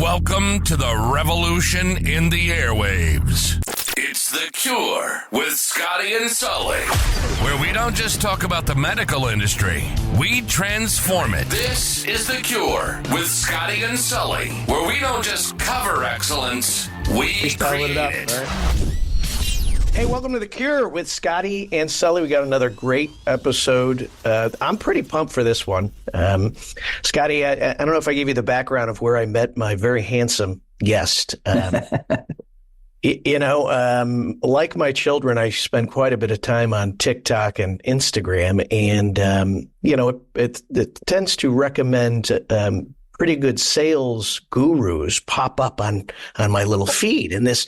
Welcome to the revolution in the airwaves. It's The Cure with Scotty and Sully, where we don't just talk about the medical industry, we transform it. This is The Cure with Scotty and Sully, where we don't just cover excellence, we create it. Hey, welcome to The Cure with Scotty and Sully. We got another great episode. I'm pretty pumped for this one. Scotty, I don't know if I gave you the background of where I met my very handsome guest. Like my children, I spend quite a bit of time on TikTok and Instagram, and, it tends to recommend pretty good sales gurus pop up on my little feed. And this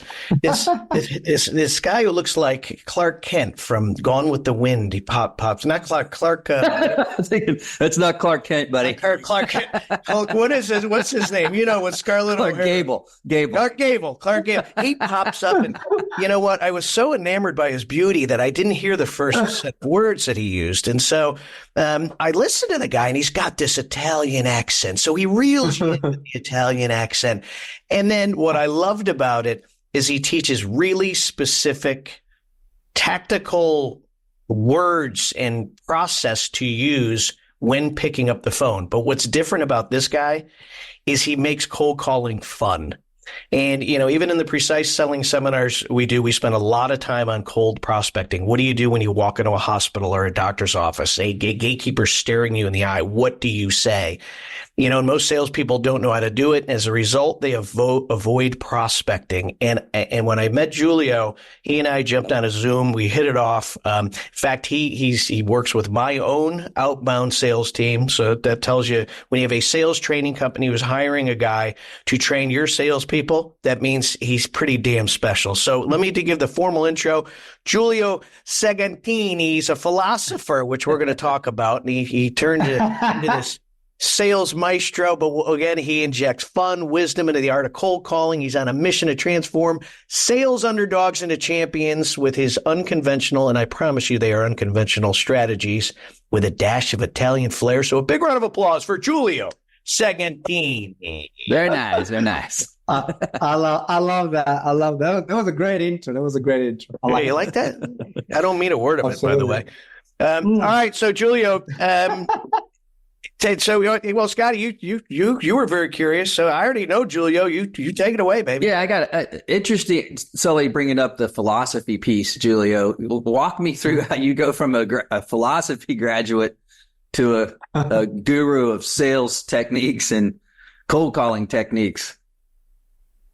guy who looks like Clark Kent from Gone with the Wind, he pops. Not Clark. That's not Clark Kent, buddy. Clark Kent. What is his? What's his name? You know, with Scarlett Clark Gable. Clark Gable. He pops up, and you know what? I was so enamored by his beauty that I didn't hear the first set of words that he used, and so I listened to the guy, and he's got this Italian accent. So he reels you into the Italian accent. And then what I loved about it is he teaches really specific tactical words and process to use when picking up the phone. But what's different about this guy is he makes cold calling fun. And, even in the precise selling seminars we spend a lot of time on cold prospecting. What do you do when you walk into a hospital or a doctor's office? A gatekeeper staring you in the eye. What do you say? And most salespeople don't know how to do it. As a result, they avoid prospecting. And when I met Giulio, he and I jumped on a Zoom. We hit it off. In fact, he works with my own outbound sales team. So that tells you when you have a sales training company who's hiring a guy to train your salespeople, that means he's pretty damn special. So let me give the formal intro. Guilio Sagantini, he's a philosopher, which we're going to talk about. And he turned into this sales maestro, but again, he injects fun, wisdom into the art of cold calling. He's on a mission to transform sales underdogs into champions with his unconventional, and I promise you they are unconventional strategies with a dash of Italian flair. So a big round of applause for Giulio Sagantini. They're nice. I love that. I love that. That was a great intro. Hey, you like that? I don't mean a word of it, by the way. All right, so Giulio, well, Scotty, you were very curious, so I already know, Giulio. You take it away, baby. Yeah, I got interesting. Sully bringing up the philosophy piece. Giulio, walk me through how you go from a philosophy graduate to a guru of sales techniques and cold calling techniques.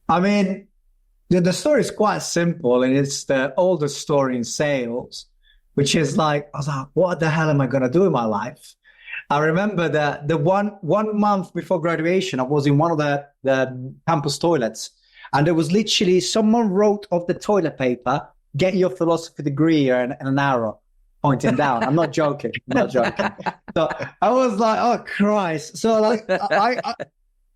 I mean, the story is quite simple, and it's the oldest story in sales, which is like, I was like, what the hell am I going to do in my life? I remember that the one month before graduation, I was in one of the campus toilets, and there was literally someone wrote off the toilet paper, "Get your philosophy degree," and an arrow pointing down. I'm not joking. So I was like, oh Christ. So like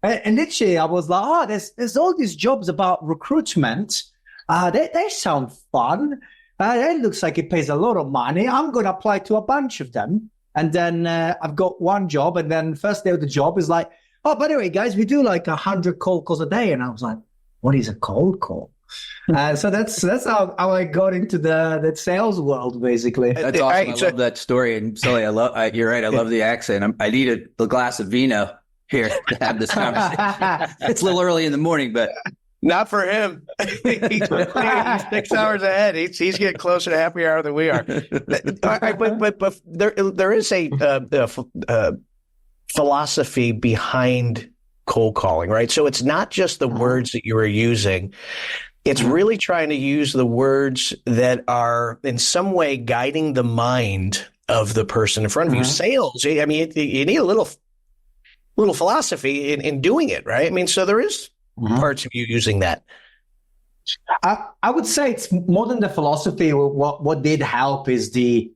and literally I was like, oh, there's all these jobs about recruitment. They sound fun. It looks like it pays a lot of money. I'm going to apply to a bunch of them. And then I've got one job, and then first day of the job is like, oh, by the way, guys, we do like 100 cold calls a day. And I was like, what is a cold call? So that's how I got into the sales world, basically. That's awesome. I love that story. And Sully, you're right. I love the accent. I need a glass of vino here to have this conversation. It's a little early in the morning, but not for him. He's 6 hours ahead. He's getting closer to happy hour than we are. But there is a philosophy behind cold calling, right? So it's not just the words that you are using. It's really trying to use the words that are in some way guiding the mind of the person in front of you. Sales, I mean, you need a little philosophy in doing it, right? I mean, so there is parts of you using that. I would say it's more than the philosophy. What did help is the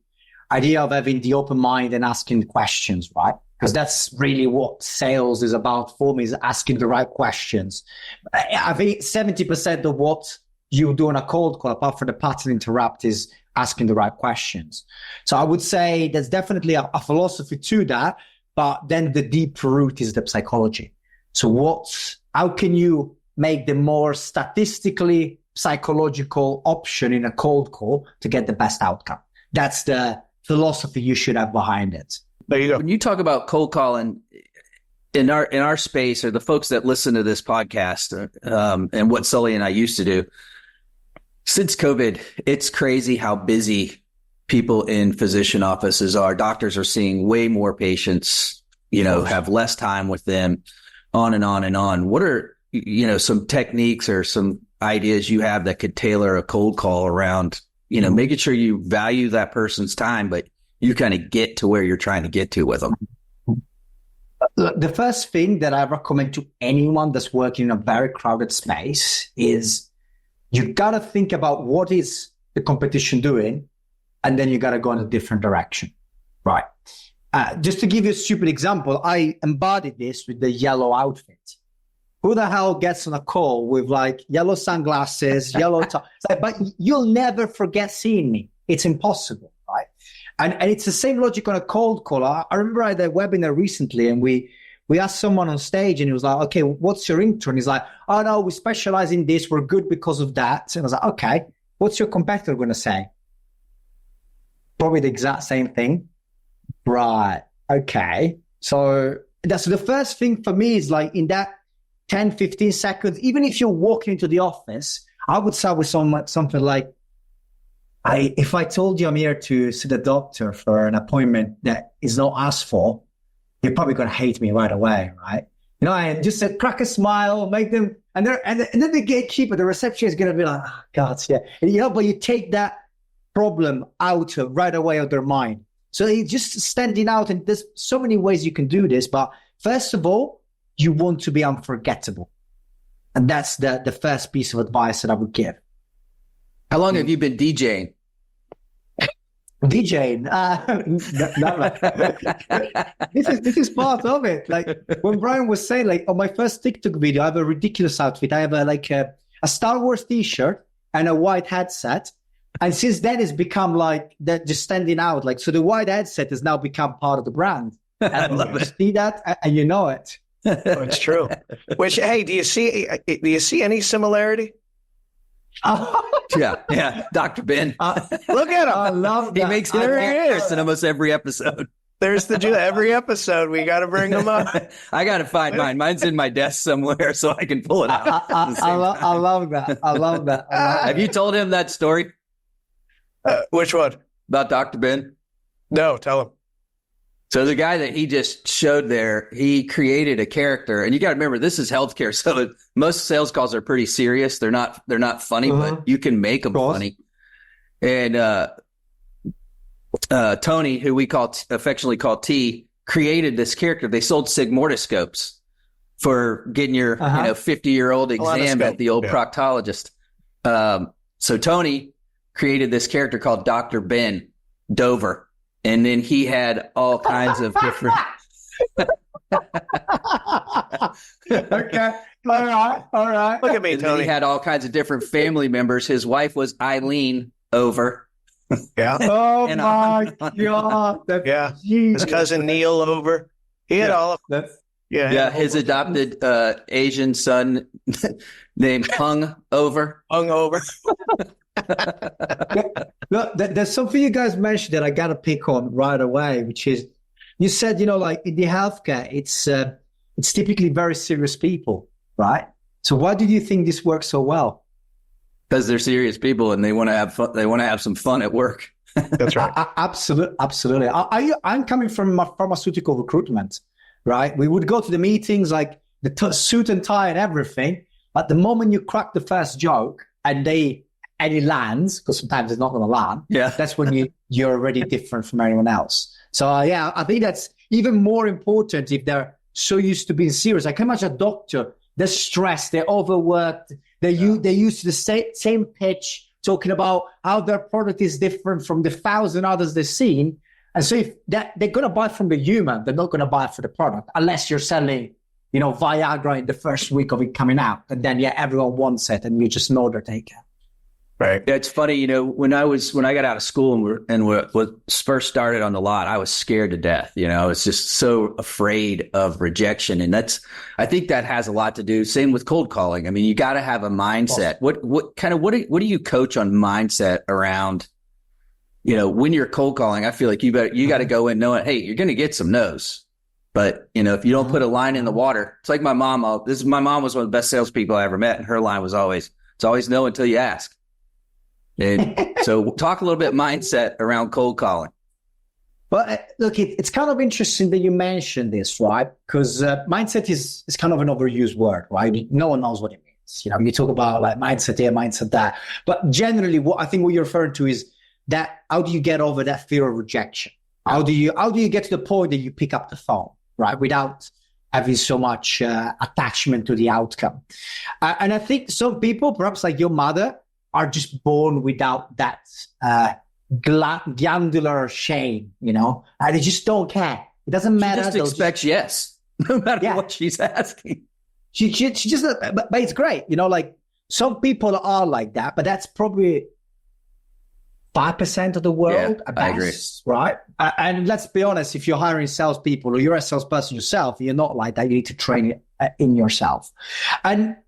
idea of having the open mind and asking questions, right? Because that's really what sales is about for me, is asking the right questions. I think 70% of what you do on a cold call, apart from the pattern interrupt, is asking the right questions. So I would say there's definitely a philosophy to that, but then the deep root is the psychology. So how can you make the more statistically psychological option in a cold call to get the best outcome? That's the philosophy you should have behind it. There you go. When you talk about cold calling in our space, or the folks that listen to this podcast, and what Sully and I used to do, since COVID, it's crazy how busy people in physician offices are. Doctors are seeing way more patients, have less time with them, on and on and on. What are, some techniques or some ideas you have that could tailor a cold call around, making sure you value that person's time, but you kind of get to where you're trying to get to with them? The first thing that I recommend to anyone that's working in a very crowded space is you got to think about what is the competition doing, and then you got to go in a different direction, right? Just to give you a stupid example, I embodied this with the yellow outfit. Who the hell gets on a call with like yellow sunglasses, yellow top? But you'll never forget seeing me. It's impossible, right? And it's the same logic on a cold call. I remember I had a webinar recently, and we asked someone on stage, and he was like, okay, what's your intro? And he's like, oh, no, we specialize in this. We're good because of that. And I was like, okay, what's your competitor going to say? Probably the exact same thing. Right. Okay. So that's the first thing for me is like in that 10, 15 seconds, even if you're walking into the office, I would start with something like, if I told you I'm here to see the doctor for an appointment that is not asked for, you're probably going to hate me right away, right? And just crack a smile, make them, and then the gatekeeper, the reception is going to be like, oh, God, yeah. And, but you take that problem out right away of their mind. So it's just standing out, and there's so many ways you can do this. But first of all, you want to be unforgettable. And that's the first piece of advice that I would give. How long have you been DJing? DJing. This is part of it. Like when Brian was saying, like on my first TikTok video, I have a ridiculous outfit. I have a Star Wars t-shirt and a white headset. And since then, it's become like that, just standing out. Like, so the white headset has now become part of the brand. And I love it. See that, and you know it. Oh, it's true. Which, hey, do you see any similarity? Yeah, Dr. Ben. Look at him. I love that. He makes hilarious in almost every episode. There's every episode. We got to bring them up. I got to find mine. Mine's in my desk somewhere so I can pull it out. I love that. I love that. Have you told him that story? Which one? About Dr. Ben? No, tell him. So the guy that he just showed there, he created a character, and you got to remember, this is healthcare. So most sales calls are pretty serious. They're not funny, but you can make them funny. And Tony, who we affectionately call T, created this character. They sold sigmortoscopes for getting your 50-year-old exam at the old proctologist. So Tony created this character called Dr. Ben Dover. And then he had all kinds of different. Okay. All right. Look at me, And Tony. then he had all kinds of different family members. His wife was Eileen Over. Yeah. Oh, And my God. Yeah. His cousin Neil Over. He had all of them. Yeah. His adopted Asian son named Hung Over. Hung over. Look, there's something you guys mentioned that I got to pick on right away, which is you said, like in the healthcare, it's typically very serious people, right? So why did you think this works so well? Because they're serious people and they want to have fun. They want to have some fun at work. That's right. Absolutely. I'm coming from pharmaceutical recruitment, right? We would go to the meetings like the suit and tie and everything. But the moment you crack the first joke and it lands, because sometimes it's not going to land. Yeah, that's when you're already different from anyone else. So I think that's even more important if they're so used to being serious. I can imagine a doctor, they're stressed, they're overworked, they're used to the same pitch, talking about how their product is different from the 1,000 others they've seen. And so if they're going to buy from the human, they're not going to buy for the product unless you're selling, Viagra in the first week of it coming out, and then everyone wants it, and you just know they're taking. Right. Yeah, it's funny, when I got out of school and first started on the lot, I was scared to death. I was just so afraid of rejection. And I think that has a lot to do. Same with cold calling. I mean, you got to have a mindset. What do you coach on mindset around, when you're cold calling? I feel like you got to go in knowing, hey, you're going to get some no's. But, if you don't put a line in the water, it's like my mom. My mom was one of the best salespeople I ever met. And her line was always no until you ask. And so talk a little bit mindset around cold calling. Well, look, it's kind of interesting that you mentioned this, right? Because mindset is kind of an overused word, right? No one knows what it means. You talk about like mindset here, mindset that. But generally, what you're referring to is that how do you get over that fear of rejection? How do you get to the point that you pick up the phone, right? Without having so much attachment to the outcome. And I think some people, perhaps like your mother, are just born without that glandular shame, and they just don't care. It doesn't matter. She just expects yes, no matter what she's asking. She just, but it's great, like some people are like that, but that's probably 5% of the world. Yeah, I agree. Right? And let's be honest, if you're hiring salespeople or you're a salesperson yourself, you're not like that. You need to train it in yourself. And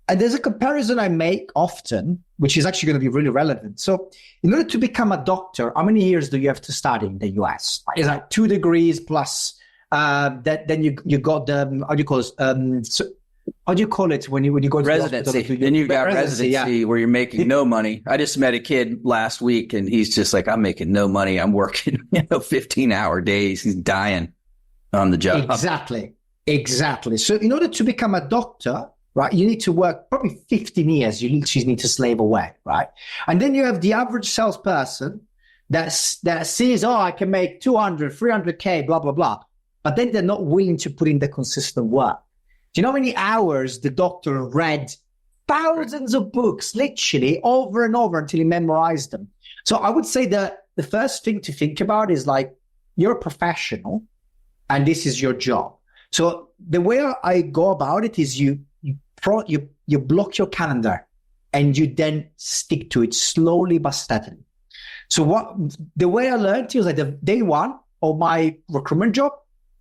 there's a comparison I make often, which is actually going to be really relevant. So in order to become a doctor, how many years do you have to study in the US? It's like 2 degrees plus then you got the, how do you call it when you go to residency? The then you've got residency where you're making no money. I just met a kid last week and he's just like, I'm making no money. I'm working 15-hour days. He's dying on the job. Exactly. So in order to become a doctor, right, you need to work probably 15 years. You need to slave away, right? And then you have the average salesperson that says, I can make 200, 300K, blah, blah, blah. But then they're not willing to put in the consistent work. Do you know how many hours the doctor read thousands of books, literally over and over until he memorized them? So I would say that the first thing to think about is like, you're a professional and this is your job. So the way I go about it is you block your calendar and you then stick to it slowly but steadily. So the way I learned is like the day one of my recruitment job,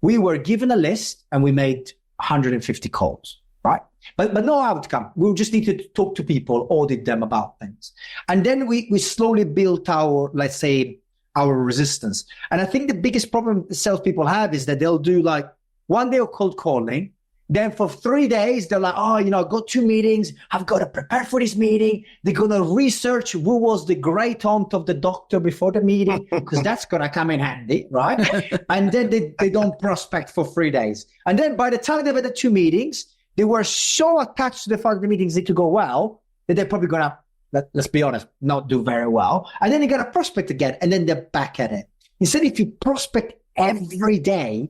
we were given a list and we made 150 calls, right? But no outcome. We just need to talk to people, audit them about things. And then we slowly built our, let's say, our resistance. And I think the biggest problem salespeople have is that they'll do like one day of cold calling. Then for 3 days, they're like, I got 2 meetings. I've got to prepare for this meeting. They're going to research who was the great aunt of the doctor before the meeting, because that's going to come in handy, right? And then they don't prospect for 3 days. And then by the time they've had the 2 meetings, they were so attached to the fact the meetings need to go well that they're probably going to, let's be honest, not do very well. And then they're going to prospect again, and then they're back at it. Instead, if you prospect every day,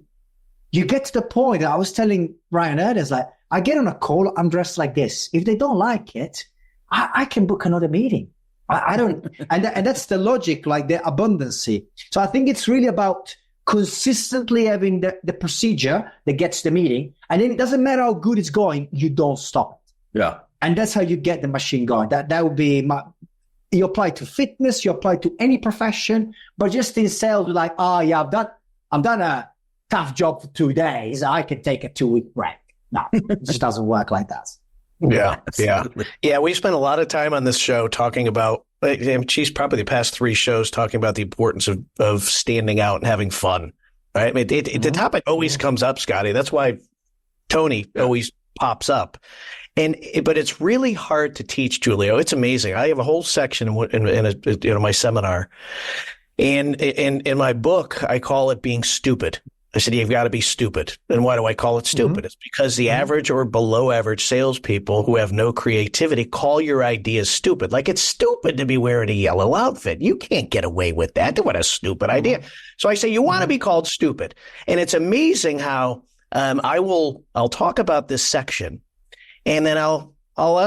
you get to the point that I was telling Ryan earlier, like, I get on a call, I'm dressed like this. If they don't like it, I can book another meeting. I don't, and that's the logic, like the abundancy. So I think it's really about consistently having the procedure that gets the meeting. And then it doesn't matter how good it's going, you don't stop it. Yeah. And that's how you get the machine going. That would be you apply to fitness, you apply to any profession, but just in sales, you're like, I've done a tough job for 2 days. I can take a 2-week break. No, it just doesn't work like that. Yeah. We spent a lot of time on this show talking about, geez, probably the past 3 shows talking about the importance of standing out and having fun. Right? I mean, the topic always comes up, Scotty. That's why Tony always pops up. But it's really hard to teach, Giulio. It's amazing. I have a whole section in my seminar, and in my book, I call it being stupid. I said, you've got to be stupid. And why do I call it stupid? Mm-hmm. It's because the average or below average salespeople who have no creativity call your ideas stupid. Like, it's stupid to be wearing a yellow outfit. You can't get away with that. What a stupid idea. So I say, you want to be called stupid. And it's amazing how I'll talk about this section, and then I'll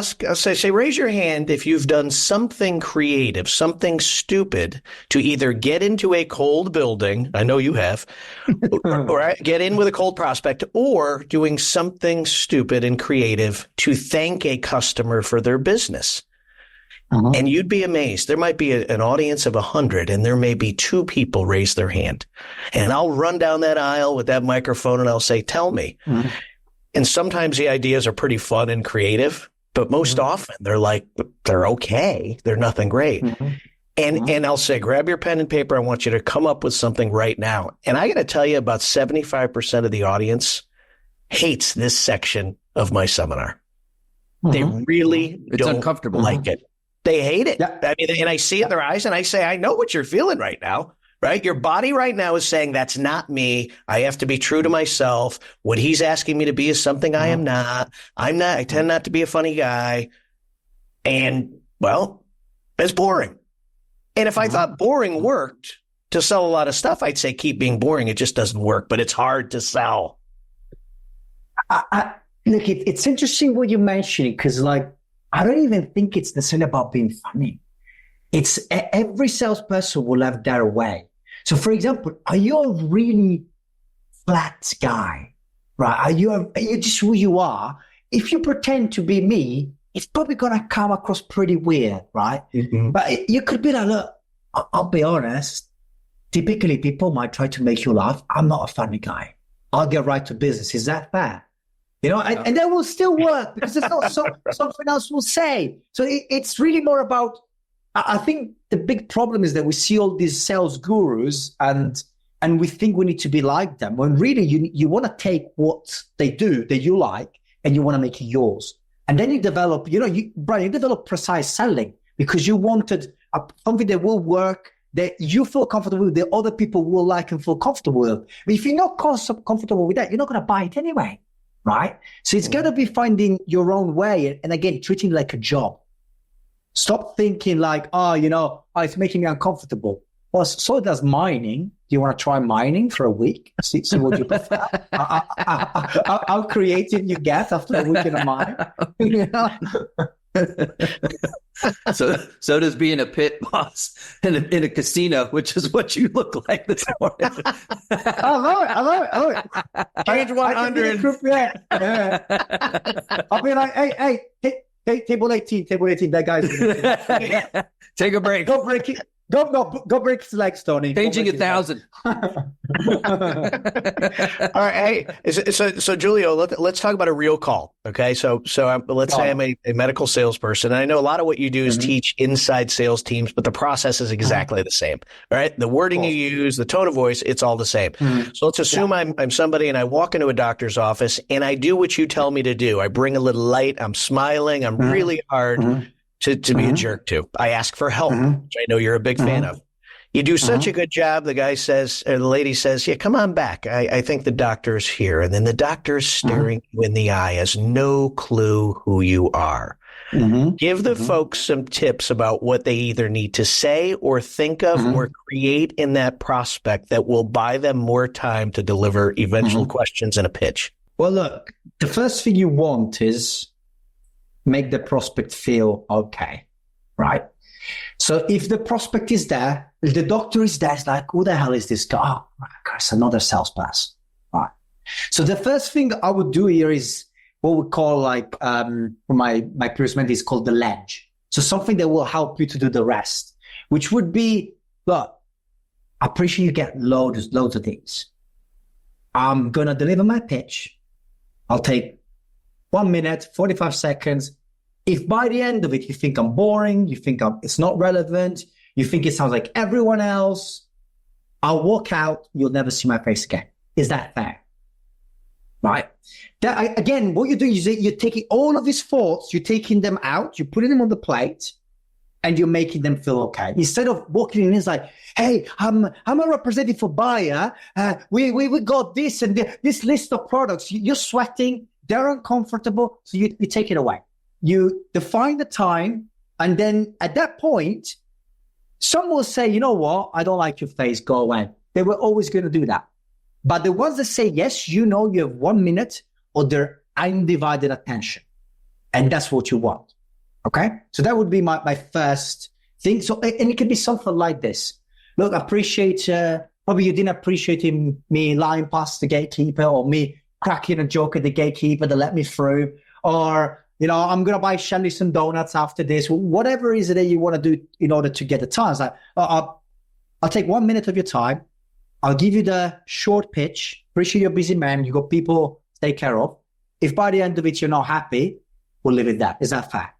say, raise your hand if you've done something creative, something stupid to either get into a cold building. I know you have, or get in with a cold prospect, or doing something stupid and creative to thank a customer for their business. And you'd be amazed. There might be an audience of 100 and there may be 2 people raise their hand. And I'll run down that aisle with that microphone and I'll say, tell me. And sometimes the ideas are pretty fun and creative, but most often they're okay. They're nothing great. And I'll say, grab your pen and paper. I want you to come up with something right now. And I got to tell you, about 75% of the audience hates this section of my seminar. They really don't uncomfortable. like it. They hate it. Yeah. I mean, and I see it in their eyes and I say, I know what you're feeling right now, right? Your body right now is saying, that's not me. I have to be true to myself. What he's asking me to be is something I am not. I tend not to be a funny guy. And well, it's boring. And if I thought boring worked to sell a lot of stuff, I'd say keep being boring. It just doesn't work, but it's hard to sell. Look, it's interesting what you're mentioning, because I don't even think it's necessarily about being funny. It's every salesperson will have their way. So, for example, are you a really flat guy, right? Are you just who you are? If you pretend to be me, it's probably going to come across pretty weird, right? But you could be like, look, I'll be honest. Typically, people might try to make you laugh. I'm not a funny guy. I'll get right to business. Is that fair? And that will still work because there's not something else will say. So it's really more about, I think the big problem is that we see all these sales gurus and we think we need to be like them, when really you want to take what they do that you like and you want to make it yours. And then you develop, Brian, you develop precise selling because you wanted something that will work, that you feel comfortable with, that other people will like and feel comfortable with. But if you're not comfortable with that, you're not going to buy it anyway. Right? So it's got to be finding your own way. And again, treating it like a job. Stop thinking like, it's making me uncomfortable. Well, so does mining. Do you want to try mining for a week? See what you prefer. How creative you get after a week in a mine. So does being a pit boss in a casino, which is what you look like this morning. I love it. Change 100. I'll be like, hey, table 18, that guy's Take a break. Go break it. Go break his legs, Tony. Changing 1,000. All right. Hey, so Giulio, let's talk about a real call. Okay. So let's say I'm a medical salesperson. And I know a lot of what you do is teach inside sales teams, but the process is exactly the same. All right. The wording you use, the tone of voice, it's all the same. So let's assume I'm somebody and I walk into a doctor's office and I do what you tell me to do. I bring a little light. I'm smiling. I'm really hard to be a jerk to. I ask for help, which I know you're a big fan of. You do such a good job. The guy says, or the lady says, yeah, come on back. I think the doctor's here. And then the doctor's staring you in the eye, has no clue who you are. Give the folks some tips about what they either need to say or think of or create in that prospect that will buy them more time to deliver eventual questions and a pitch. Well, look, the first thing you want is make the prospect feel okay, right? So if the prospect is there, if the doctor is there, it's like, who the hell is this guy? Oh, it's another salesperson, right? So the first thing I would do here is what we call my previous mentor is called the ledge. So something that will help you to do the rest, which would be, look, I appreciate you get loads of things. I'm going to deliver my pitch. I'll take 1 minute, 45 seconds. If by the end of it, you think I'm boring, you think it's not relevant, you think it sounds like everyone else, I'll walk out. You'll never see my face again. Is that fair? Right? Again, what you're doing is you're taking all of these thoughts, you're taking them out, you're putting them on the plate, and you're making them feel okay. Instead of walking in, it's like, hey, I'm a representative for buyer. We got this and this list of products. You're sweating. They're uncomfortable. So you take it away. You define the time. And then at that point, some will say, you know what? I don't like your face. Go away. They were always going to do that. But the ones that say, yes, you know, you have 1 minute or their undivided attention. And that's what you want. Okay. So that would be my first thing. So, and it could be something like this. Look, I appreciate, probably you didn't appreciate me lying past the gatekeeper or me cracking a joke at the gatekeeper to let me through. Or I'm going to buy Shelly some donuts after this. Whatever it is that you want to do in order to get the time. It's like, I'll take 1 minute of your time. I'll give you the short pitch. Appreciate you're a busy man. You got people to take care of. If by the end of it, you're not happy, we'll leave it there. Is that fair?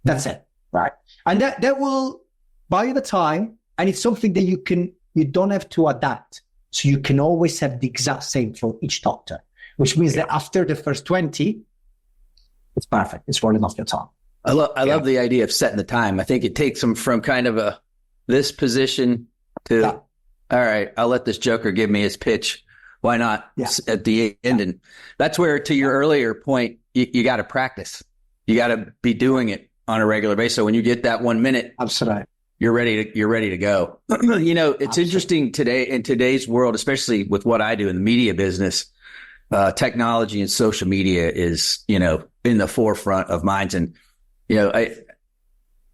That's it. Right. And that will buy you the time. And it's something that you don't have to adapt. So you can always have the exact same for each doctor, which means that after the first 20, it's perfect. It's rolling off your tongue. I love the idea of setting the time. I think it takes them from kind of this position to, all right, I'll let this joker give me his pitch. Why not at the end? And that's where, to your earlier point, you got to practice. You got to be doing it on a regular basis. So when you get that 1 minute, absolutely, you're ready to go. It's interesting today in today's world, especially with what I do in the media business. Technology and social media is, in the forefront of minds. And,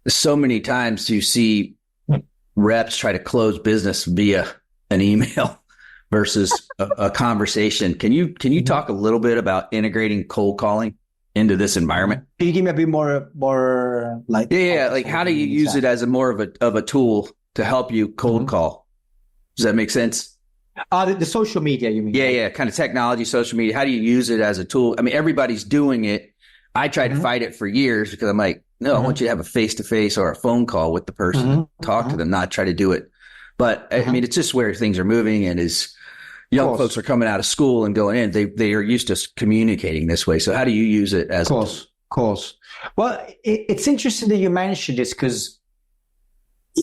so many times you see reps try to close business via an email versus a conversation. Can you talk a little bit about integrating cold calling into this environment? Can you give me a bit more like? Yeah. Like, how do you use it as more of a tool to help you cold call? Does that make sense? The social media, you mean? Yeah. Kind of technology, social media. How do you use it as a tool? I mean, everybody's doing it. I tried to fight it for years because I'm like, no, I want you to have a face-to-face or a phone call with the person, talk to them, not try to do it. But I mean, it's just where things are moving. And as young folks are coming out of school and going in, they are used to communicating this way. So how do you use it as Of course. Well, it's interesting that you mentioned this because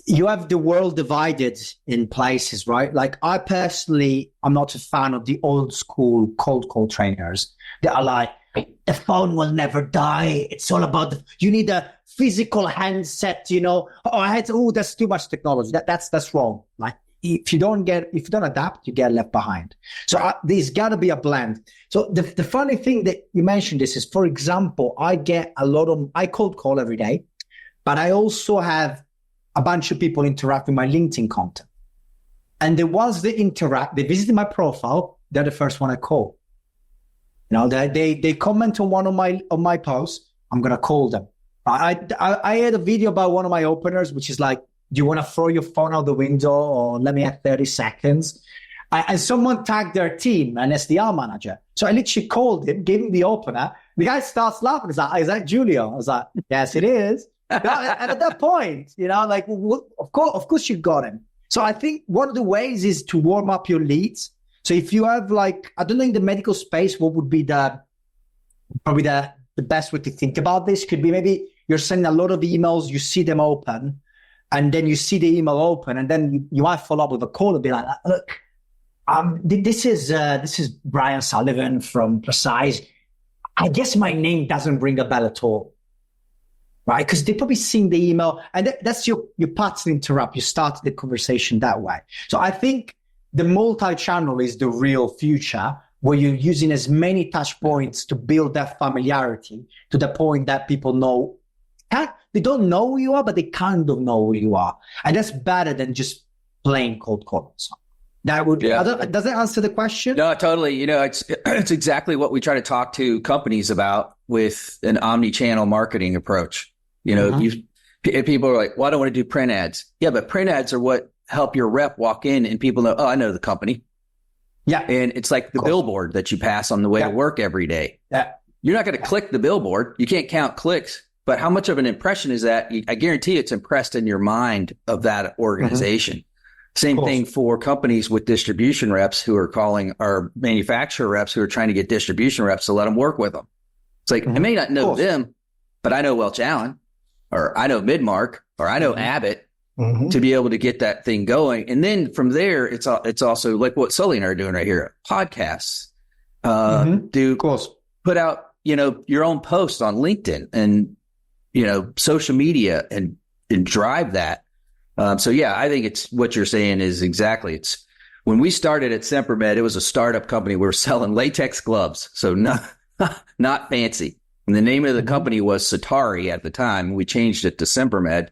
you have the world divided in places, right? Like I personally, I'm not a fan of the old school cold call trainers that are like, the phone will never die. It's all about, you need a physical handset, that's too much technology. That's wrong. Like if you don't adapt, you get left behind. So there's got to be a blend. So the funny thing that you mentioned this is, for example, I cold call every day, but I also have a bunch of people interact with my LinkedIn content. And the ones they visit my profile, they're the first one I call. They comment on one of my posts, I'm going to call them. I had a video about one of my openers, which is like, do you want to throw your phone out the window or let me have 30 seconds? And someone tagged their team, an SDR manager. So I literally called him, gave him the opener. The guy starts laughing. He's like, is that Giulio? I was like, yes, it is. And at that point, of course you got him. So I think one of the ways is to warm up your leads. So if you have I don't know, in the medical space, what would be probably the best way to think about this could be maybe you're sending a lot of emails, you see them open, and then you see the email open, and then you might follow up with a call and be like, look, this is Brian Sullivan from Precise. I guess my name doesn't ring a bell at all. Right, because they probably seen the email, and that's your pattern interrupt. You start the conversation that way. So I think the multi-channel is the real future, where you're using as many touch points to build that familiarity to the point that people know. They don't know who you are, but they kind of know who you are, and that's better than just plain cold calling. So that would does that answer the question? No, totally. It's exactly what we try to talk to companies about with an omni-channel marketing approach. People are like, well, I don't want to do print ads. Yeah, but print ads are what help your rep walk in and people know, oh, I know the company. Yeah. And it's like the billboard that you pass on the way to work every day. Yeah. You're not going to click the billboard. You can't count clicks, but how much of an impression is that? I guarantee it's impressed in your mind of that organization. Same thing for companies with distribution reps who are calling our manufacturer reps who are trying to get distribution reps to let them work with them. It's like, I may not know them, but I know Welch Allen, or I know Midmark, or I know Abbott to be able to get that thing going. And then from there, it's also like what Sully and I are doing right here, podcasts, put out, your own posts on LinkedIn and, social media and drive that. So yeah, I think it's what you're saying is exactly. It's when we started at Sempermed, it was a startup company. We were selling latex gloves. So not fancy. And the name of the company was Satari at the time. We changed it to Sempermed.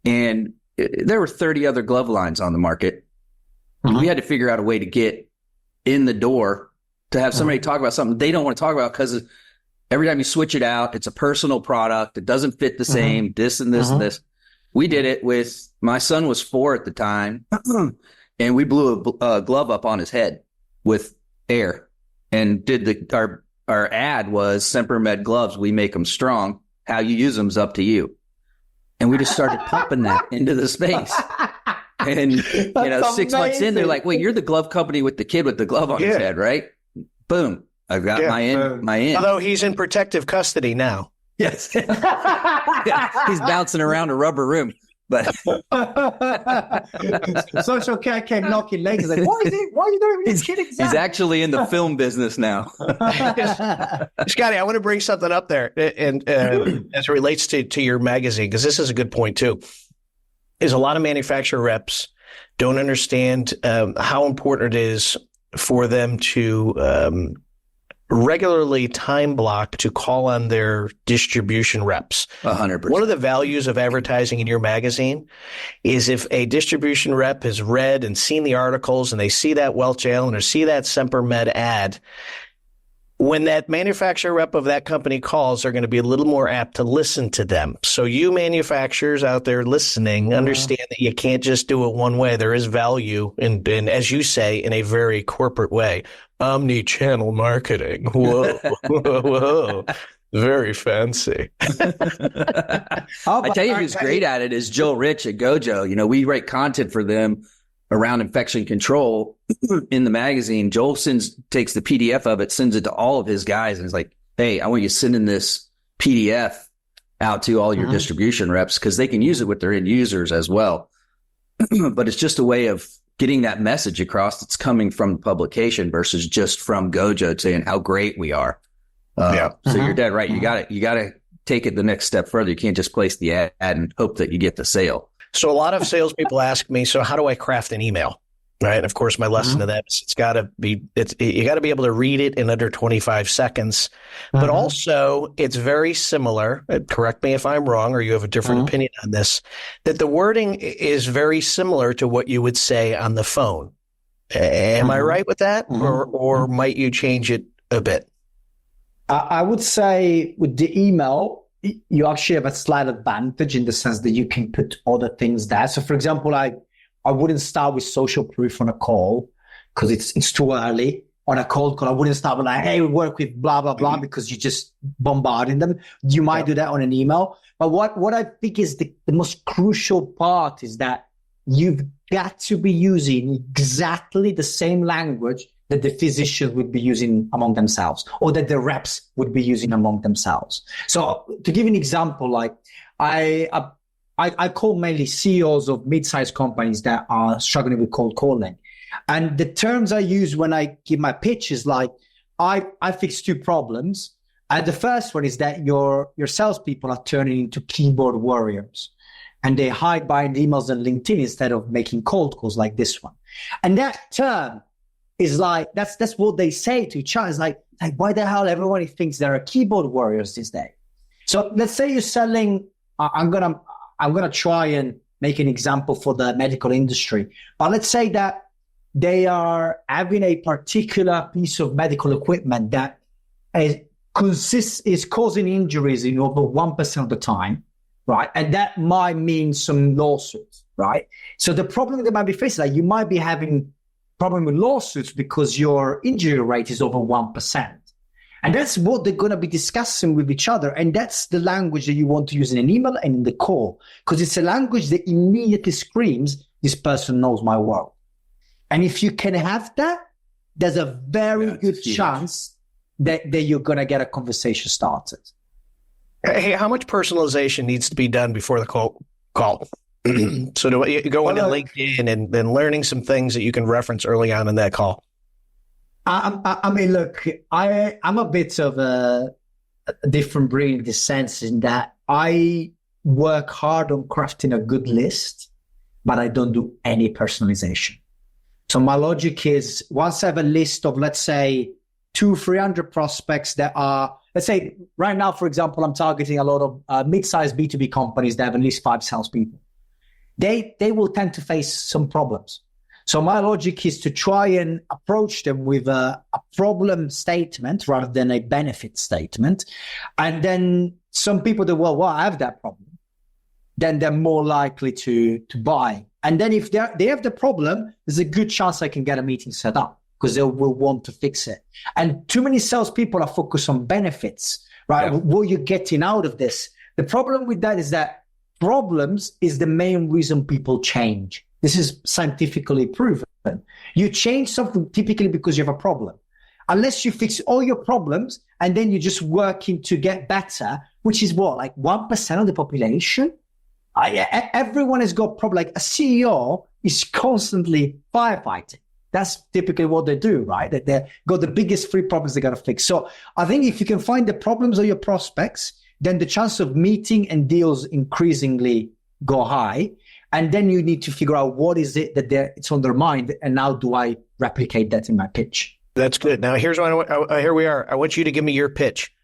And there were 30 other glove lines on the market. We had to figure out a way to get in the door to have somebody talk about something they don't want to talk about because Every time you switch it out, it's a personal product. It doesn't fit the same, this and this and this. We did it with, my son was 4 at the time, and we blew a glove up on his head with air and did our ad was Sempermed gloves. We make them strong. How you use them is up to you. And we just started pumping that into the space. And, 6 months in, they're like, wait, you're the glove company with the kid with the glove on his head, right? Boom. I've got my in. Although he's in protective custody now. Yes. Yeah, he's bouncing around a rubber room. But social care came knocking legs. Like, why are you doing this? He's actually in the film business now. Scotty, I want to bring something up there, and as it relates to your magazine, because this is a good point too. Is a lot of manufacturer reps don't understand how important it is for them to regularly time block to call on their distribution reps. 100%. One of the values of advertising in your magazine is if a distribution rep has read and seen the articles and they see that Welch Allen or see that Sempermed ad, when that manufacturer rep of that company calls, they're going to be a little more apt to listen to them. So you manufacturers out there listening, understand that you can't just do it one way. There is value in, as you say, in a very corporate way. Omni-channel marketing. Whoa, whoa. Very fancy. I tell you who's great at it is Joe Rich at Gojo. We write content for them around infection control in the magazine. Joel takes the PDF of it, sends it to all of his guys, and is like, hey, I want you sending this PDF out to all your distribution reps because they can use it with their end users as well. But it's just a way of getting that message across that's coming from the publication versus just from Gojo saying how great we are. So you're dead right. You got to take it the next step further. You can't just place the ad and hope that you get the sale. So a lot of salespeople ask me, so how do I craft an email? Right. And of course, my lesson to them is you got to be able to read it in under 25 seconds. But also, it's very similar. Correct me if I'm wrong or you have a different opinion on this, that the wording is very similar to what you would say on the phone. Am I right with that? Or might you change it a bit? I would say with the email, you actually have a slight advantage in the sense that you can put other things there. So, for example, I wouldn't start with social proof on a call because it's too early. On a cold call, I wouldn't start with like, hey, we work with blah, blah, blah, because you're just bombarding them. You might do that on an email. But what I think is the most crucial part is that you've got to be using exactly the same language that the physicians would be using among themselves or that the reps would be using among themselves. So to give you an example, like I call mainly CEOs of mid-sized companies that are struggling with cold calling. And the terms I use when I give my pitch is like, I fix 2 problems. And the first one is that your salespeople are turning into keyboard warriors. And they hide behind emails and LinkedIn instead of making cold calls like this one. And that term is like, that's what they say to each other. It's like why the hell everybody thinks there are keyboard warriors these days? So let's say you're selling, I'm gonna try and make an example for the medical industry. But let's say that they are having a particular piece of medical equipment that is causing injuries in over 1% of the time, right? And that might mean some lawsuits, right? So the problem that might be facing, like you might be having problem with lawsuits because your injury rate is over 1%. And that's what they're going to be discussing with each other. And that's the language that you want to use in an email and in the call, because it's a language that immediately screams, this person knows my world. And if you can have that, there's a very good chance that you're going to get a conversation started. Hey, how much personalization needs to be done before the call? So do you go into LinkedIn and then learning some things that you can reference early on in that call? I mean, look, I'm a bit of a different breed in the sense in that I work hard on crafting a good list, but I don't do any personalization. So my logic is once I have a list of, let's say, 200-300 prospects that are, let's say right now, for example, I'm targeting a lot of mid-sized B2B companies that have at least 5 salespeople. They will tend to face some problems. So my logic is to try and approach them with a problem statement rather than a benefit statement. And then some people that, well, I have that problem. Then they're more likely to buy. And then if they have the problem, there's a good chance I can get a meeting set up because they will want to fix it. And too many salespeople are focused on benefits, right? Yeah. What you're getting out of this. The problem with that is that problems is the main reason people change. This is scientifically proven. You change something typically because you have a problem. Unless you fix all your problems and then you're just working to get better, which is what, like 1% of the population? Everyone has got problems. Like a CEO is constantly firefighting. That's typically what they do, right? That they've got the biggest three problems they got to fix. So I think if you can find the problems of your prospects, then the chance of meeting and deals increasingly go high. And then you need to figure out what is it that it's on their mind, and how do I replicate that in my pitch? That's good. Now here's what here we are. I want you to give me your pitch.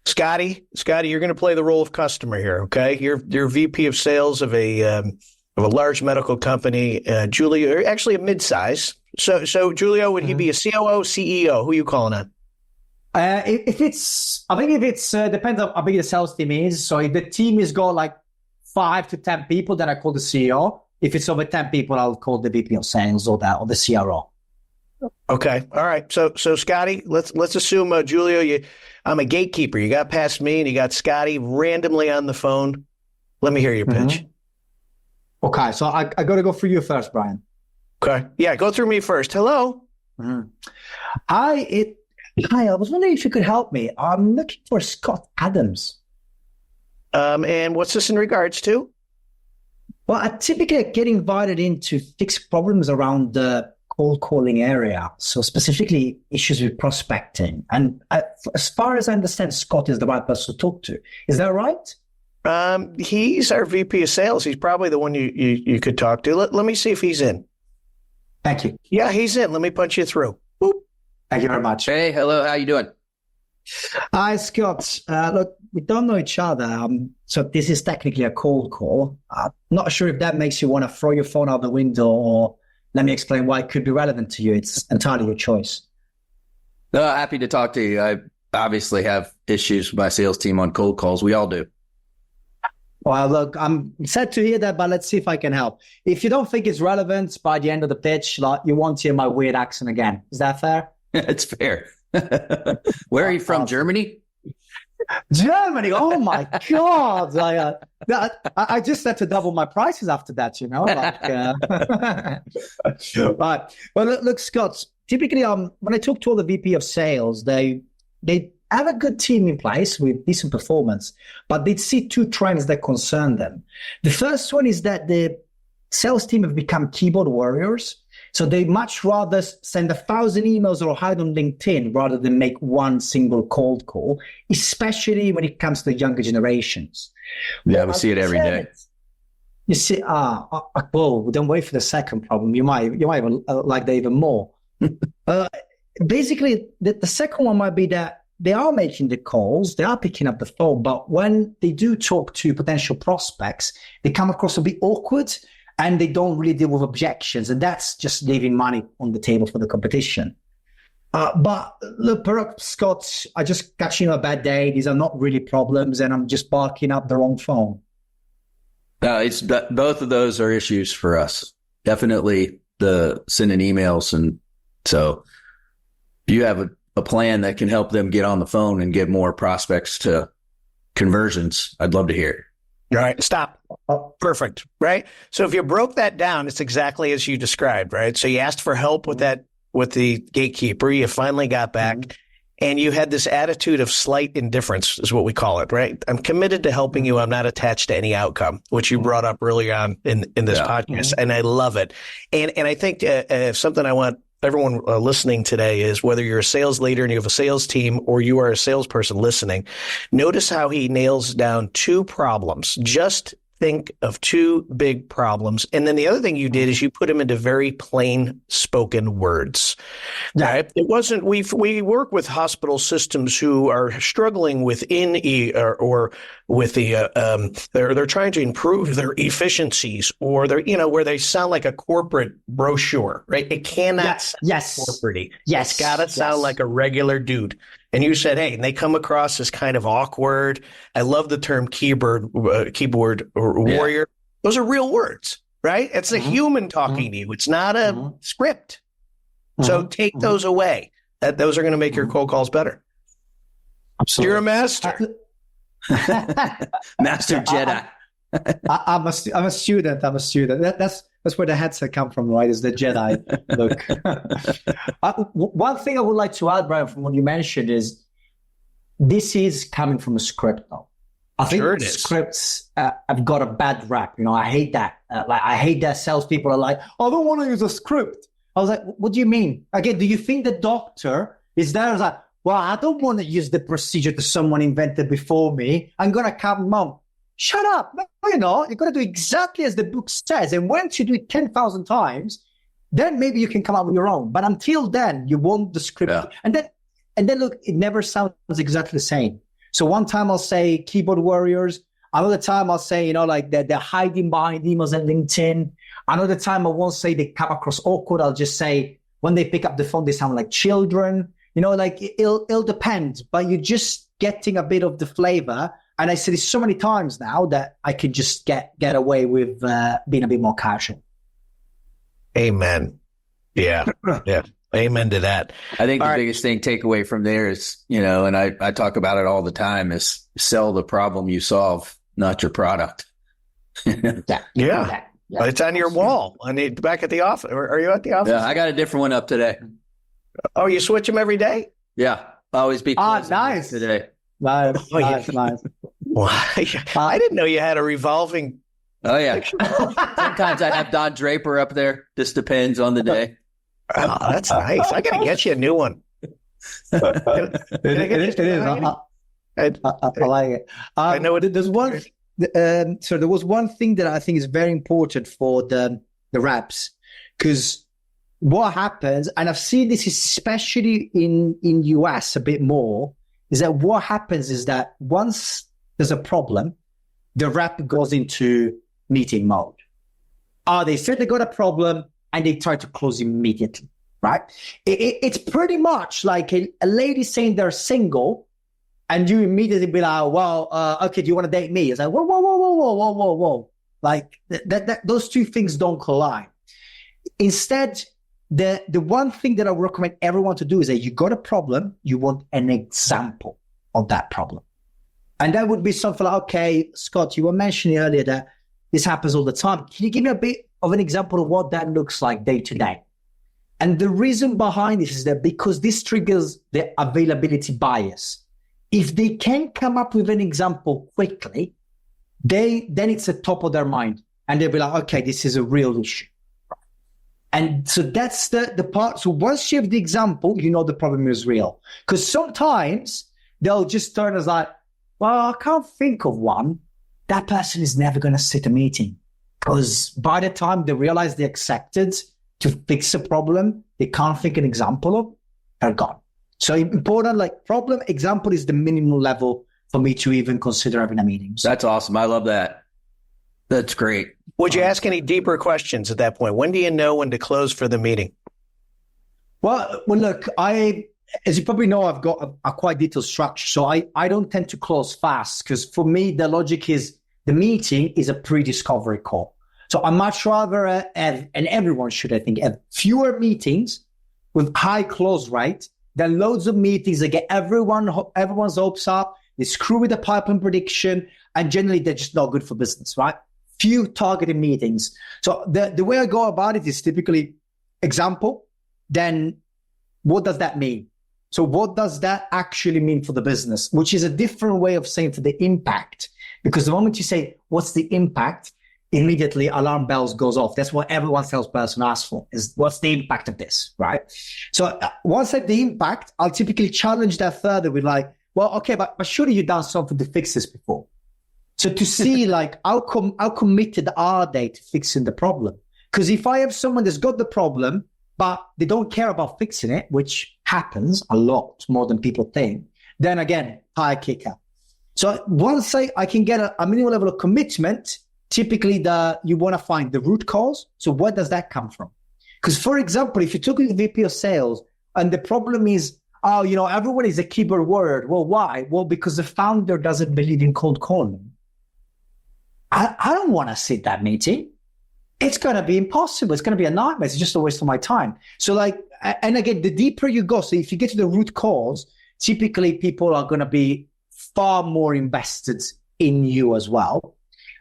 Scotty, you're going to play the role of customer here. Okay, you're VP of sales of a large medical company. Giulio, actually a midsize. So Giulio, would he be a COO, CEO? Who are you calling on? If it's depends on how big the sales team is. So if the team is got like 5 to 10 people, then I call the CEO. If it's over 10 people, I'll call the VP of sales or the CRO. Okay. All right. So Scotty, let's assume Giulio, I'm a gatekeeper. You got past me and you got Scotty randomly on the phone. Let me hear your pitch. Okay. So I got to go through you first, Brian. Okay. Yeah. Go through me first. Hello. Hi. I was wondering if you could help me. I'm looking for Scott Adams. And what's this in regards to? Well, I typically get invited in to fix problems around the cold calling area. So specifically issues with prospecting. And as far as I understand, Scott is the right person to talk to. Is that right? He's our VP of sales. He's probably the one you could talk to. Let me see if he's in. Thank you. Yeah, he's in. Let me punch you through. Boop. Thank you very much. Hey, hello. How you doing? Hi, Scott. Look, we don't know each other. So this is technically a cold call. Not sure if that makes you want to throw your phone out the window, or let me explain why it could be relevant to you. It's entirely your choice. No, happy to talk to you. I obviously have issues with my sales team on cold calls. We all do. Well, look, I'm sad to hear that, but let's see if I can help. If you don't think it's relevant by the end of the pitch, like, you won't hear my weird accent again. Is that fair? It's fair. Where are you from? Germany? Germany. Oh my God. I just had to double my prices after that, you know. But look, Scott, typically when I talk to all the VP of sales, they have a good team in place with decent performance, but they see two trends that concern them. The first one is that the sales team have become keyboard warriors. So they much rather send 1,000 emails or hide on LinkedIn rather than make one single cold call, especially when it comes to younger generations. Yeah, we see it every day. You see, don't wait for the second problem. You might even like that even more. Basically, the second one might be that they are making the calls, they are picking up the phone, but when they do talk to potential prospects, they come across a bit awkward. And they don't really deal with objections. And that's just leaving money on the table for the competition. But look, perhaps, Scott, I just catching a bad day. These are not really problems. And I'm just barking up the wrong phone. No, both of those are issues for us. Definitely the sending emails. And so if you have a plan that can help them get on the phone and get more prospects to conversions, I'd love to hear it. All right, stop. Perfect, right? So if you broke that down, it's exactly as you described, right? So you asked for help with the gatekeeper. You finally got back, and you had this attitude of slight indifference is what we call it, right? I'm committed to helping you. I'm not attached to any outcome, which you brought up earlier on in this podcast, and I love it. And I think something I want everyone listening today is, whether you're a sales leader and you have a sales team or you are a salesperson listening, notice how he nails down two problems. Just think of two big problems. And then the other thing you did is you put them into very plain spoken words. Right? It wasn't, we work with hospital systems who are struggling within or with the, they're trying to improve their efficiencies, or they're, where they sound like a corporate brochure, right? It cannot sound corporate-y. It's got to sound like a regular dude. And you said, hey, and they come across as kind of awkward. I love the term keyboard warrior. Those are real words, right? It's a human talking to you. It's not a script. So take those away. Those are going to make your cold calls better. Absolutely. You're a master. Master Jedi. I'm a student. That's where the headset come from, right? Is the Jedi look. One thing I would like to add, Brian, from what you mentioned is this is coming from a script now. I think scripts have got a bad rap. I hate that. I hate that salespeople are like, I don't want to use a script. I was like, what do you mean? Again, do you think the doctor is there? I was like, well, I don't want to use the procedure that someone invented before me. I'm going to come, Mom. Shut up. No, you're not. You're going to do exactly as the book says. And once you do it 10,000 times, then maybe you can come up with your own. But until then, you want the script. Yeah. And then look, it never sounds exactly the same. So one time I'll say keyboard warriors. Another time I'll say, like they're hiding behind emails and LinkedIn. Another time I won't say they come across awkward. I'll just say when they pick up the phone, they sound like children. It'll depend. But you're just getting a bit of the flavor. And I said it so many times now that I could just get away with being a bit more casual. Amen. Yeah. Yeah. Amen to that. I think the biggest thing take away from there is, and I talk about it all the time, is sell the problem you solve, not your product. Yeah. But it's on your wall. Back at the office. Are you at the office? Yeah, I got a different one up today. Oh, you switch them every day? Yeah. Always be nice today. Nice. Well, I didn't know you had a revolving. Oh, yeah. Sometimes I have Don Draper up there. Just depends on the day. Oh, that's nice. I got to get you a new one. It is. I like it. I know it. There's one. So there was one thing that I think is very important for the reps, because what happens, and I've seen this especially in US a bit more, is that what happens is that once there's a problem, the rep goes into meeting mode. They said they got a problem and they try to close immediately, right? It's pretty much like a lady saying they're single and you immediately be like, well, okay, do you want to date me? It's like, whoa. Like those two things don't collide. Instead, the one thing that I would recommend everyone to do is that you got a problem, you want an example of that problem. And that would be something like, okay, Scott, you were mentioning earlier that this happens all the time. Can you give me a bit of an example of what that looks like day to day? And the reason behind this is that because this triggers the availability bias. If they can come up with an example quickly, then it's at top of their mind. And they'll be like, okay, this is a real issue. And so that's the part. So once you have the example, the problem is real. Because sometimes they'll just turn as like, well, I can't think of one. That person is never going to sit a meeting. Because by the time they realize they accepted to fix a problem they can't think an example of, they're gone. So important, like problem example is the minimum level for me to even consider having a meeting. So, that's awesome. I love that. That's great. Would you ask any deeper questions at that point? When do you know when to close for the meeting? Well, look, as you probably know, I've got a quite detailed structure. So I don't tend to close fast because for me, the logic is the meeting is a pre-discovery call. So I much rather have, and everyone should, I think, have fewer meetings with high close rate than loads of meetings that get everyone's hopes up. They screw with the pipeline prediction, and generally they're just not good for business, right? Few targeted meetings. So the way I go about it is typically example, then what does that mean? So what does that actually mean for the business? Which is a different way of saying for the impact. Because the moment you say, what's the impact? Immediately alarm bells goes off. That's what every salesperson asks for, is what's the impact of this, right? So once I have the impact, I'll typically challenge that further with like, well, okay, but surely you've done something to fix this before. So to see like how committed are they to fixing the problem? Because if I have someone that's got the problem, but they don't care about fixing it, which happens a lot more than people think, then again, high kicker. So once I can get a minimal level of commitment, typically you want to find the root cause. So where does that come from? Because for example, if you took a VP of sales and the problem is, everyone is a keyboard warrior. Well, why? Well, because the founder doesn't believe in cold calling. I don't want to sit that meeting. It's going to be impossible. It's going to be a nightmare. It's just a waste of my time. So and again, the deeper you go, so if you get to the root cause, typically people are going to be far more invested in you as well.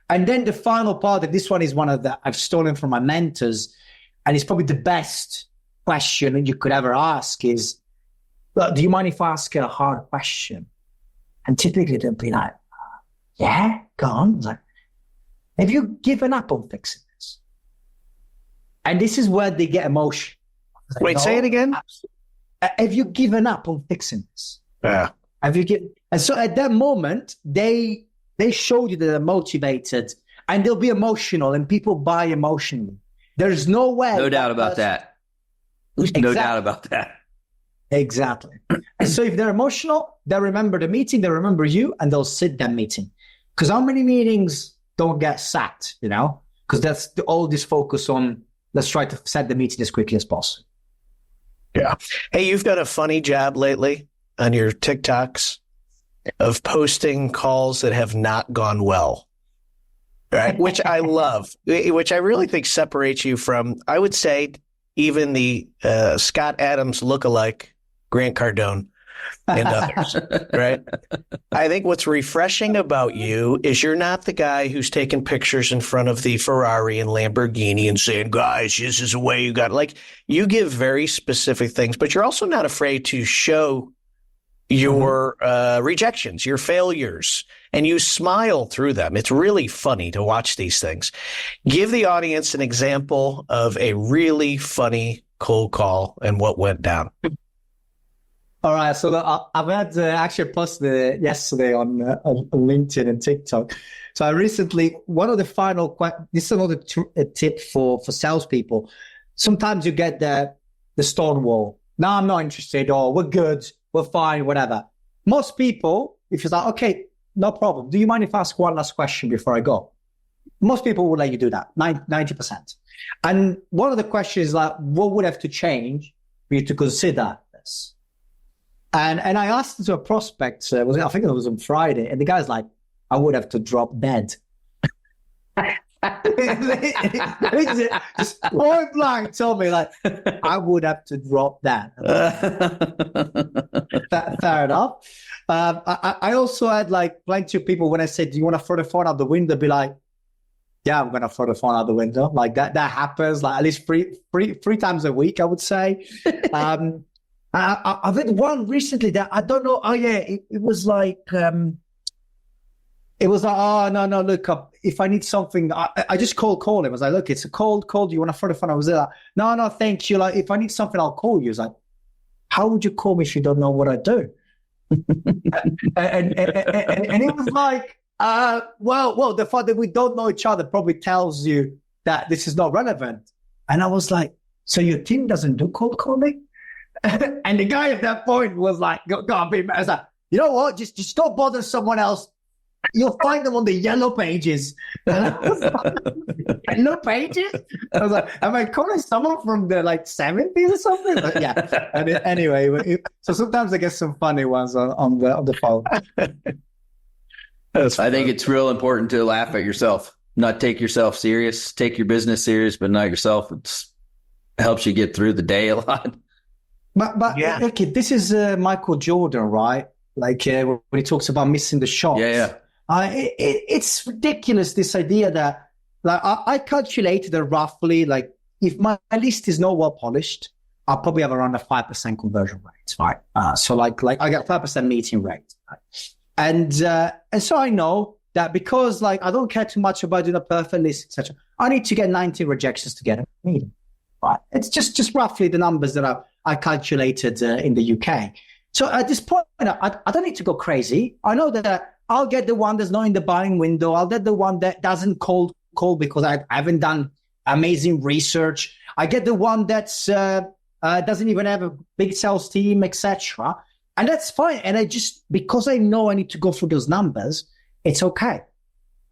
And then the final part of this one is one of the I've stolen from my mentors, and it's probably the best question that you could ever ask is, well, do you mind if I ask a hard question? And typically they'll be like, yeah, go on. It's like, have you given up on fixing this? And this is where they get emotional. Like, wait, say it again. Have you given up on fixing this? Yeah. Have you given? And so at that moment, they show you that they're motivated, and they'll be emotional, and people buy emotionally. There's no way. No doubt about that. No doubt about that. Exactly. And so if they're emotional, they remember the meeting, they remember you, and they'll sit that meeting. Because how many meetings don't get sat, Because that's all this focus on, let's try to set the meeting as quickly as possible. Yeah. Hey, you've done a funny job lately on your TikToks of posting calls that have not gone well, right? Which I love, which I really think separates you from, I would say, even the Scott Adams lookalike Grant Cardone and others, right? I think what's refreshing about you is you're not the guy who's taking pictures in front of the Ferrari and Lamborghini and saying, guys, this is the way you got it. Like, you give very specific things, but you're also not afraid to show your rejections, your failures, and you smile through them. It's really funny to watch these things. Give the audience an example of a really funny cold call and what went down. All right, so I've had actually posted yesterday on LinkedIn and TikTok. So I recently, one of the final, this is another tip for salespeople. Sometimes you get the stone wall. No, I'm not interested, or we're good, we're fine, whatever. Most people, if you're like, okay, no problem. Do you mind if I ask one last question before I go? Most people will let you do that, 90%. And one of the questions is like, what would have to change for you to consider this? And I asked it to a prospect, I think it was on Friday, and the guy's like, I would have to drop dead. Just point blank told me, like, I would have to drop that. Fair enough. I also had like plenty of people when I said, do you want to throw the phone out the window? Be like, yeah, I'm going to throw the phone out the window. Like that happens like at least three times a week, I would say. I've had one recently that I don't know. Oh yeah, it was like, oh no, look, if I need something, I just call him. I was like, look, it's a cold call. Do you want to throw the phone? I was like, no, thank you. Like, if I need something, I'll call you. It's like, how would you call me if you don't know what I do? and it was like, well, the fact that we don't know each other probably tells you that this is not relevant. And I was like, so your team doesn't do cold calling? And the guy at that point was like, go on, be mad. I was like, you know what? Just don't bother someone else. You'll find them on the yellow pages. And I was like, yellow pages? I was like, am I calling someone from the like 70s or something? But yeah. And anyway, so sometimes I get some funny ones on the phone. I think it's real important to laugh at yourself, not take yourself serious. Take your business serious, but not yourself. It helps you get through the day a lot. But yeah. Okay, this is Michael Jordan, right? Like when he talks about missing the shots. Yeah. It's ridiculous, this idea that, like, I calculated that roughly, like, if my list is not well polished, I'll probably have around a 5% conversion rate, right? So like I get 5% meeting rate, right? And so I know that because, like, I don't care too much about doing a perfect list, etc. I need to get 90 rejections to get a meeting, right? It's just roughly the numbers that I calculated in the UK. So at this point, I don't need to go crazy. I know that I'll get the one that's not in the buying window. I'll get the one that doesn't call because I haven't done amazing research. I get the one that's doesn't even have a big sales team, etc. And that's fine. And because I know I need to go through those numbers, it's okay.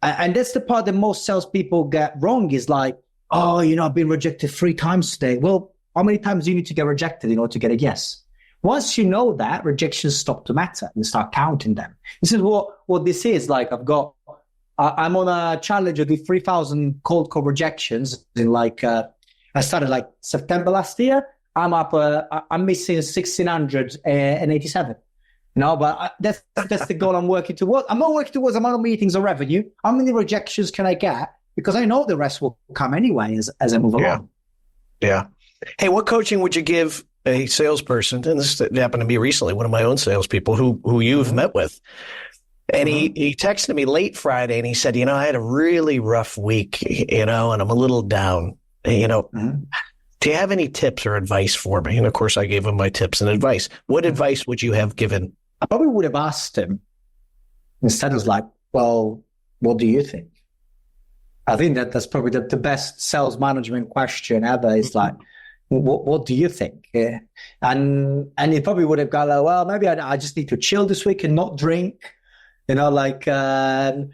And that's the part that most salespeople get wrong is like, oh, I've been rejected 3 times today. Well, how many times do you need to get rejected in order to get a yes? Once you know that, rejections stop to matter and start counting them. This is what this is. Like I'm on a challenge to do 3,000 cold call rejections in I started September last year. I'm up, I'm missing 1,687. But that's the goal I'm working towards. I'm not working towards amount of meetings or revenue. How many rejections can I get? Because I know the rest will come anyway as I move along. Yeah. Hey, what coaching would you give a salesperson? And this happened to me recently, one of my own salespeople who you've met with. And he texted me late Friday and he said, I had a really rough week, and I'm a little down. Do you have any tips or advice for me? And of course, I gave him my tips and advice. What advice would you have given? I probably would have asked him instead of well, what do you think? I think that's probably the best sales management question ever is what do you think? Yeah. And he probably would have gone well, maybe I just need to chill this week and not drink. Maybe on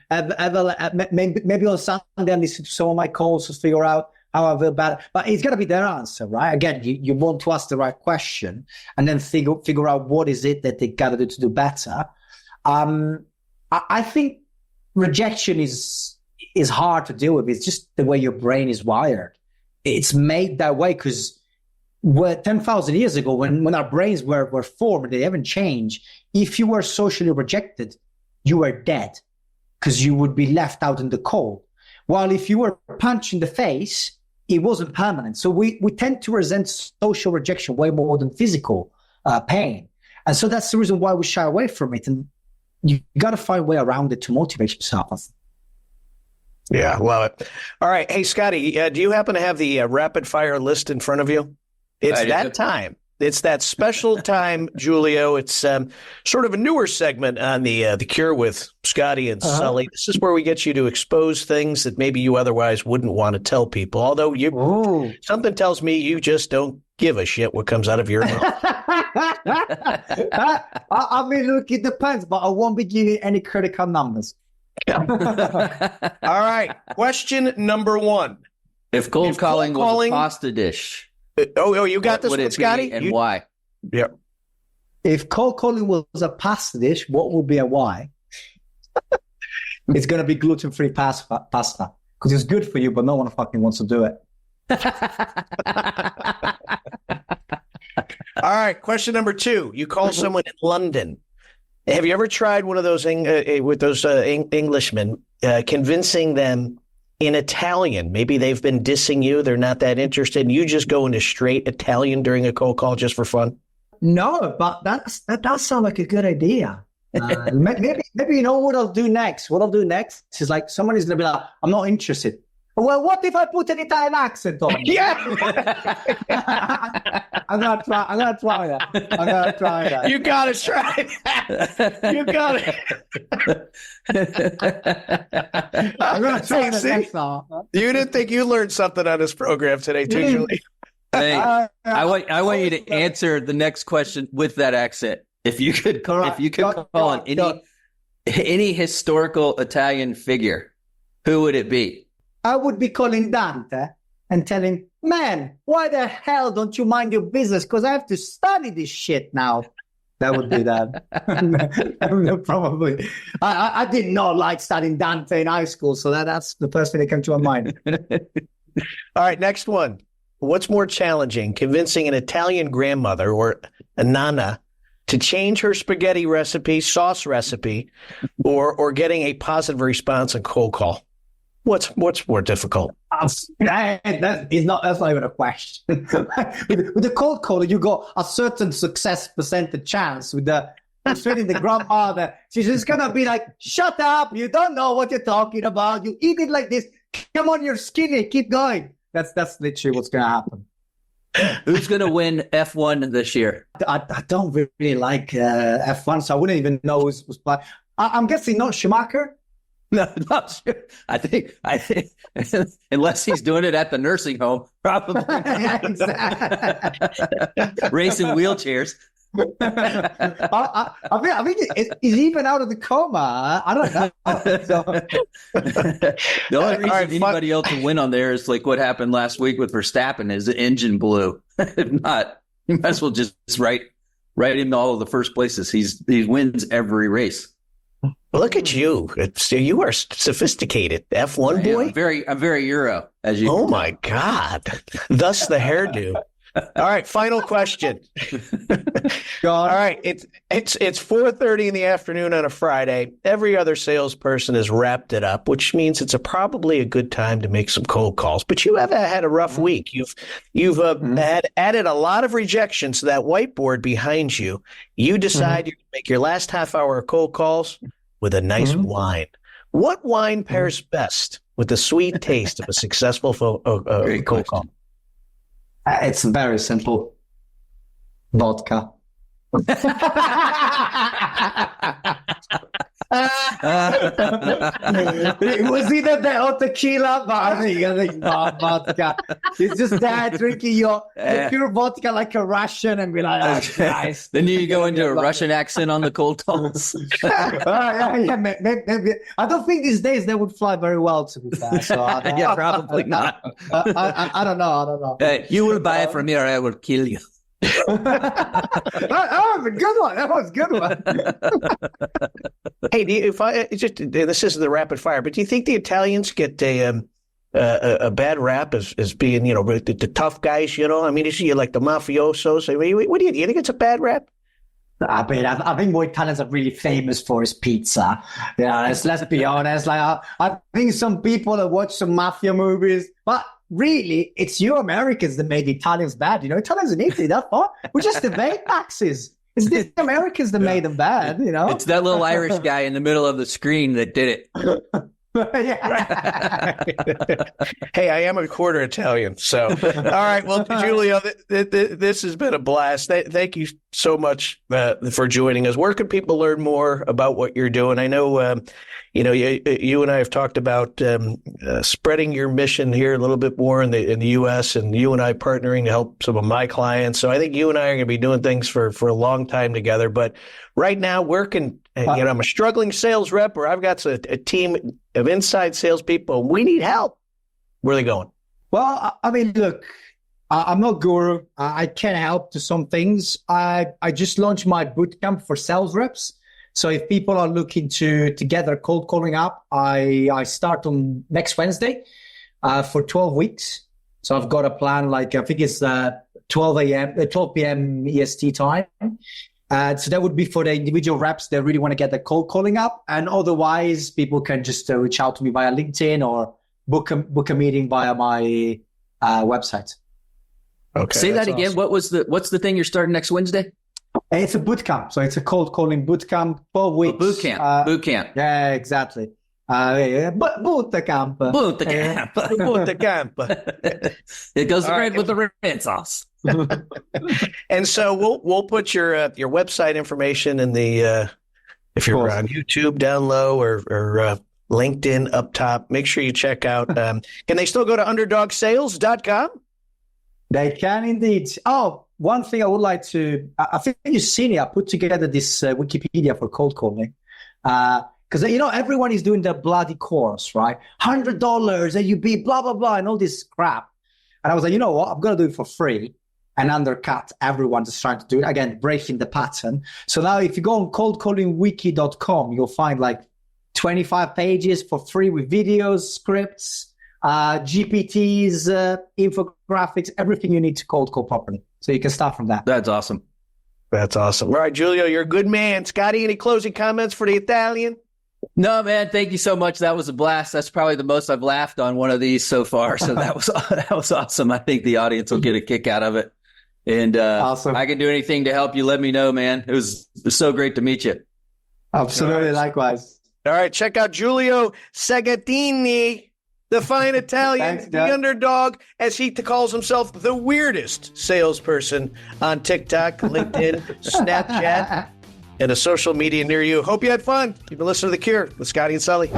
Sunday I listen to some of my calls to figure out how I feel about it. But it's got to be their answer, right? Again, you want to ask the right question and then figure out what is it that they got to do to do better. I think rejection is hard to deal with. It's just the way your brain is wired. It's made that way because 10,000 years ago, when our brains were formed, they haven't changed. If you were socially rejected, you were dead because you would be left out in the cold. While if you were punched in the face, it wasn't permanent. So we tend to resent social rejection way more than physical pain. And so that's the reason why we shy away from it. And you got to find a way around it to motivate yourself. Yeah, love it. All right. Hey, Scotty, do you happen to have the rapid fire list in front of you? It's that time. It's that special time, Giulio. It's sort of a newer segment on the Cure with Scotty and Sully. This is where we get you to expose things that maybe you otherwise wouldn't want to tell people. Although something tells me you just don't give a shit what comes out of your mouth. I mean, look, it depends, but I won't be giving any critical numbers. All right. Question number 1. If cold calling was a pasta dish. You got this one, Scotty? And why? Yeah. If cold calling was a pasta dish, what would be a why? It's going to be gluten-free pasta because it's good for you, but no one fucking wants to do it. All right. Question number 2. You call someone in London. Have you ever tried one of those with those Englishmen, convincing them in Italian? Maybe they've been dissing you. They're not that interested. And you just go into straight Italian during a cold call just for fun? No, but that does sound like a good idea. Maybe you know what I'll do next? What I'll do next is someone is going to be like, I'm not interested. Well, what if I put an Italian accent on? Yeah. I'm going to try that. You got to try that. You got it. I'm going to try that next time. You didn't think you learned something on this program today, too, Julie? Hey, I want you to answer the next question with that accent. If you could call on any historical Italian figure, who would it be? I would be calling Dante and telling, man, why the hell don't you mind your business? Because I have to study this shit now. That would be that. Probably. I did not like studying Dante in high school, so that's the first thing that came to my mind. All right, next one. What's more challenging, convincing an Italian grandmother or a nana to change her spaghetti recipe, sauce recipe, or getting a positive response on cold call? What's more difficult? That's not even a question. with the cold caller, you got a certain success percentage chance. With the grandmother, she's just gonna be like, "Shut up! You don't know what you're talking about. You eat it like this. Come on, you're skinny. Keep going." That's literally what's gonna happen. Who's gonna win F1 this year? I don't really like F1, so I wouldn't even know who's playing. I'm guessing not Schumacher. No, not sure. I think unless he's doing it at the nursing home, probably racing wheelchairs. I think he's even out of the coma. I don't know. So. The only reason anybody else will win on there is like what happened last week with Verstappen, is the engine blew. If not, you might as well just right in all of the first places. He wins every race. Look at you. You are sophisticated. F1 boy? I'm very Euro, as you. Oh, my God. Thus the hairdo. All right, final question. All right, it's 4:30 in the afternoon on a Friday. Every other salesperson has wrapped it up, which means it's probably a good time to make some cold calls. But you have had a rough week. You've had added a lot of rejections to that whiteboard behind you. You decide you're going to make your last half hour of cold calls with a nice wine. What wine pairs best with the sweet taste of a successful cold call? It's very simple. Vodka. Was either that or tequila? But I think vodka. It's just that drinking your pure vodka like a Russian and be like, oh, nice. Then you go into a Russian accent on the cold calls. Maybe. I don't think these days they would fly very well, to be fair. So Yeah, probably not. I don't know. You will buy it from me or I will kill you. That was a good one. That was a good one. Hey, this isn't the rapid fire, but do you think the Italians get a bad rap as being, the tough guys? I mean, is he like the mafiosos? I mean, what do you think? It's a bad rap? I mean, I think more Italians are really famous for his pizza. Let's be honest. Like, I think some people that watch some mafia movies, but really, it's you Americans that made the Italians bad. Italians in Italy, that's what. We just evade taxes. It's the Americans that made them bad, It's that little Irish guy in the middle of the screen that did it. Hey, I am a quarter Italian. So, all right. Well, Giulio, this has been a blast. Thank you so much for joining us. Where can people learn more about what you're doing? I know, you and I have talked about spreading your mission here a little bit more in the U.S. and you and I partnering to help some of my clients. So I think you and I are going to be doing things for a long time together. But right now, I'm a struggling sales rep, or I've got a team of inside salespeople. We need help. Where are they going? Well, I mean, look, I'm not guru. I can help to some things. I just launched my bootcamp for sales reps. So if people are looking to get their cold calling up, I start on next Wednesday for 12 weeks. So I've got a plan, I think it's 12 p.m. EST time. So that would be for the individual reps that really want to get the cold calling up. And otherwise, people can just reach out to me via LinkedIn or book a meeting via my website. Okay. Say that again. Awesome. What's the thing you're starting next Wednesday? It's a boot camp. So it's a cold calling boot camp, 12 weeks. Boot camp. Boot camp. Yeah, exactly. Boot camp. Boot camp. Boot camp. It goes right with the red sauce. And so we'll put your website information in the if you're on YouTube down low or LinkedIn up top. Make sure you check out. Can they still go to underdogsales.com? They can indeed. Oh, one thing I would like to, I think you've seen it. I put together this Wikipedia for cold calling. Because, everyone is doing the bloody course, right? $100 and you be blah, blah, blah, and all this crap. And I was like, you know what? I'm going to do it for free and undercut everyone that's trying to do it. Again, breaking the pattern. So now if you go on coldcallingwiki.com, you'll find 25 pages for free with videos, scripts, GPTs, infographics, everything you need to cold call properly. So you can start from that. That's awesome. That's awesome. All right, Giulio, you're a good man. Scotty, any closing comments for the Italian? No, man. Thank you so much. That was a blast. That's probably the most I've laughed on one of these so far. So that was awesome. I think the audience will get a kick out of it. And awesome. If I can do anything to help you, let me know, man. It was so great to meet you. Absolutely. Likewise. All right. Check out Giulio Sagantini, the fine Italian, Thanks, the underdog, as he calls himself, the weirdest salesperson on TikTok, LinkedIn, Snapchat. and a social media near you. Hope you had fun. You've been listening to The Cure with Scotty and Sully.